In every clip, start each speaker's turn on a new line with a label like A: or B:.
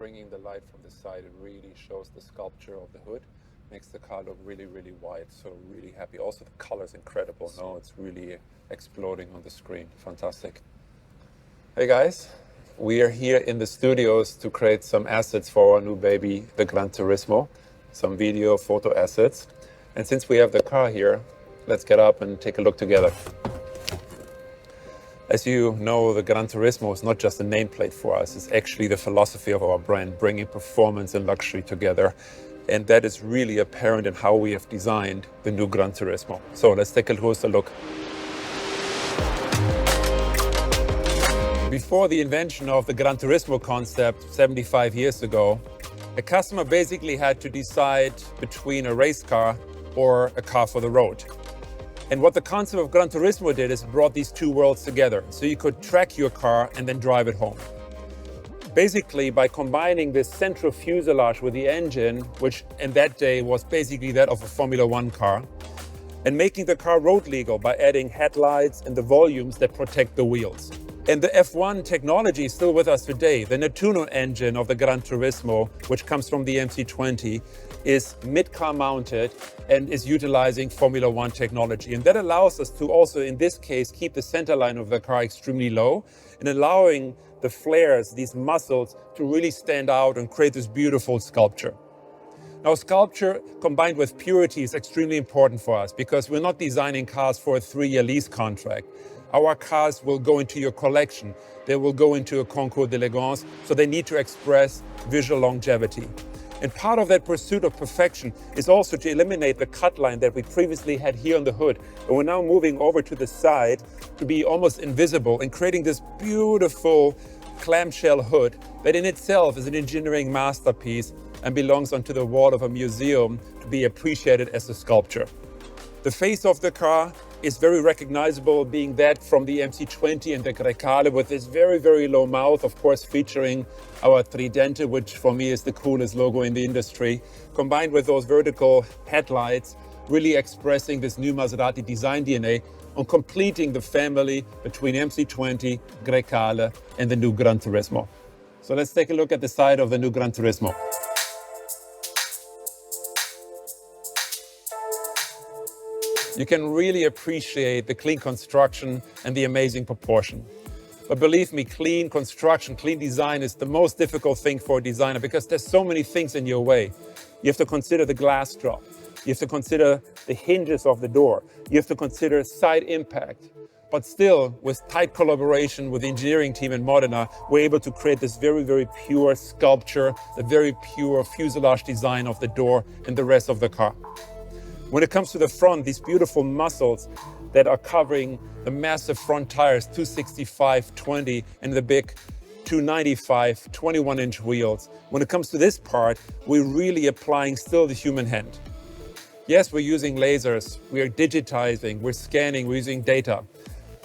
A: bringing the light from the side, it really shows the sculpture of the hood, makes the car look really, really wide. So really happy. Also the color is incredible. No, it's really exploding on the screen. Fantastic. Hey guys, we are here in the studios to create some assets for our new baby, the GranTurismo, some video, photo assets. And since we have the car here, let's get up and take a look together. As you know, the GranTurismo is not just a nameplate for us, it's actually the philosophy of our brand, bringing performance and luxury together. And that is really apparent in how we have designed the new GranTurismo. So let's take a closer look. Before the invention of the GranTurismo concept 75 years ago, a customer basically had to decide between a race car or a car for the road. And what the concept of GranTurismo did is brought these two worlds together. So you could track your car and then drive it home. Basically, by combining this central fuselage with the engine, which in that day was basically that of a Formula One car, and making the car road legal by adding headlights and the volumes that protect the wheels. And the F1 technology is still with us today. The Nettuno engine of the GranTurismo, which comes from the MC20, is mid-car mounted and is utilizing Formula One technology. And that allows us to also, in this case, keep the center line of the car extremely low and allowing the flares, these muscles, to really stand out and create this beautiful sculpture. Now, sculpture combined with purity is extremely important for us because we're not designing cars for a 3-year lease contract. Our cars will go into your collection. They will go into a concours d'élégance, so they need to express visual longevity. And part of that pursuit of perfection is also to eliminate the cut line that we previously had here on the hood. And we're now moving over to the side to be almost invisible and creating this beautiful clamshell hood that in itself is an engineering masterpiece and belongs onto the wall of a museum to be appreciated as a sculpture. The face of the car is very recognizable, being that from the MC20 and the Grecale with this very, very low mouth, of course, featuring our Trident, which for me is the coolest logo in the industry, combined with those vertical headlights, really expressing this new Maserati design DNA on completing the family between MC20, Grecale, and the new GranTurismo. So let's take a look at the side of the new GranTurismo. You can really appreciate the clean construction and the amazing proportion. But believe me, clean construction, clean design is the most difficult thing for a designer because there's so many things in your way. You have to consider the glass drop. You have to consider the hinges of the door. You have to consider side impact. But still, with tight collaboration with the engineering team in Modena, we're able to create this very, very pure sculpture, the very pure fuselage design of the door and the rest of the car. When it comes to the front, these beautiful muscles that are covering the massive front tires, 265/20, and the big 295 21-inch wheels. When it comes to this part, we're really applying still the human hand. Yes, we're using lasers, we are digitizing, we're scanning, we're using data.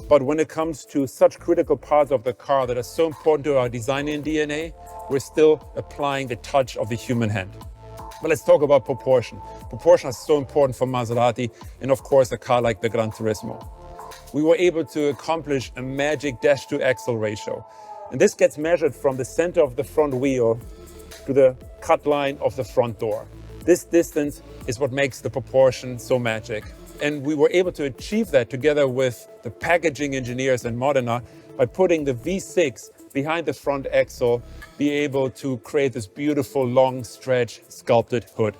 A: But when it comes to such critical parts of the car that are so important to our design and DNA, we're still applying the touch of the human hand. But let's talk about proportion. Proportion is so important for Maserati and of course a car like the GranTurismo. We were able to accomplish a magic dash-to-axle ratio. And this gets measured from the center of the front wheel to the cut line of the front door. This distance is what makes the proportion so magic. And we were able to achieve that together with the packaging engineers in Modena by putting the V6 behind the front axle, be able to create this beautiful long stretch sculpted hood.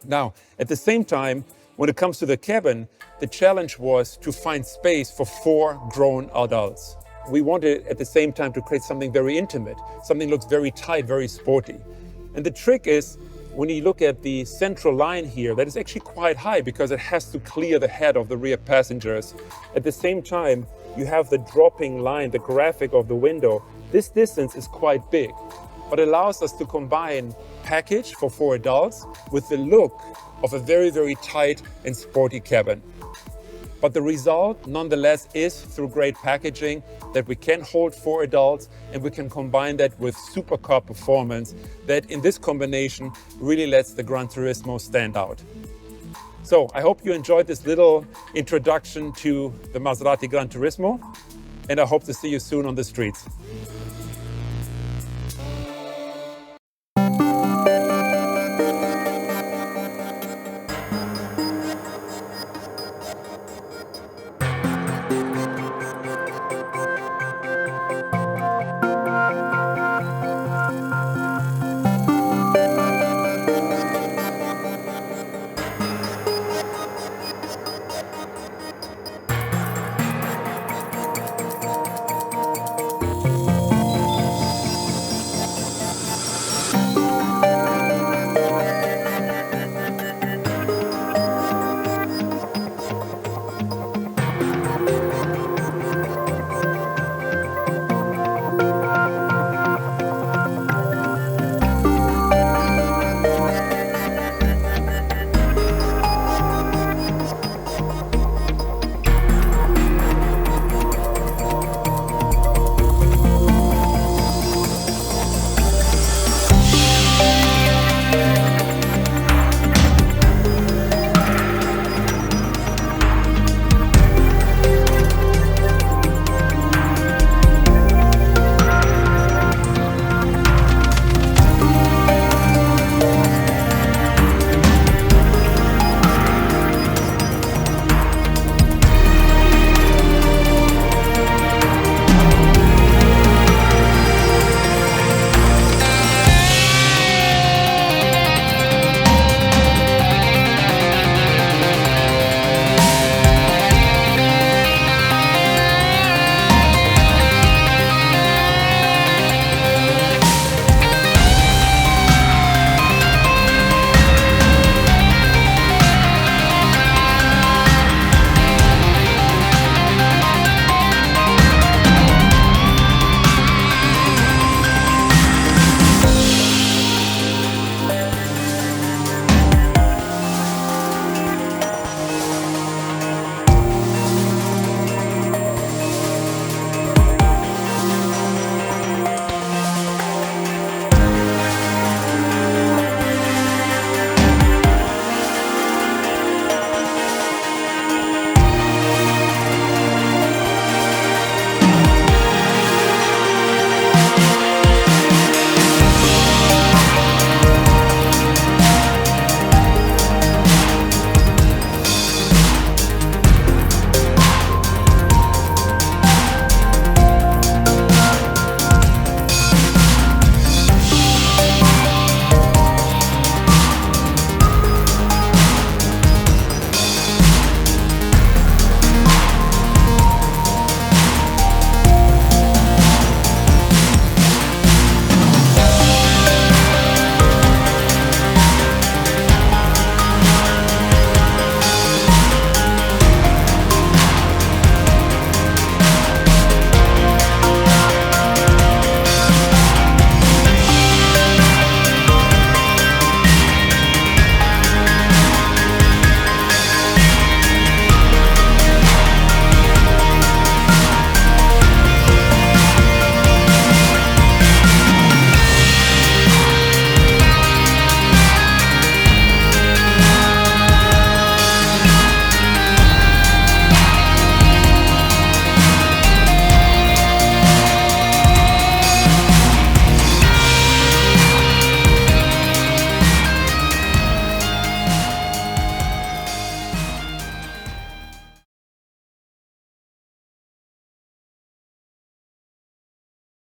A: Now, at the same time, when it comes to the cabin, the challenge was to find space for 4 grown adults. We wanted at the same time to create something very intimate, something that looks very tight, very sporty. And the trick is, when you look at the central line here, that is actually quite high because it has to clear the head of the rear passengers. At the same time, you have the dropping line, the graphic of the window. This distance is quite big, but allows us to combine package for 4 adults with the look of a very, very tight and sporty cabin. But the result, nonetheless, is through great packaging that we can hold 4 adults and we can combine that with supercar performance that in this combination really lets the GranTurismo stand out. So I hope you enjoyed this little introduction to the Maserati GranTurismo, and I hope to see you soon on the streets.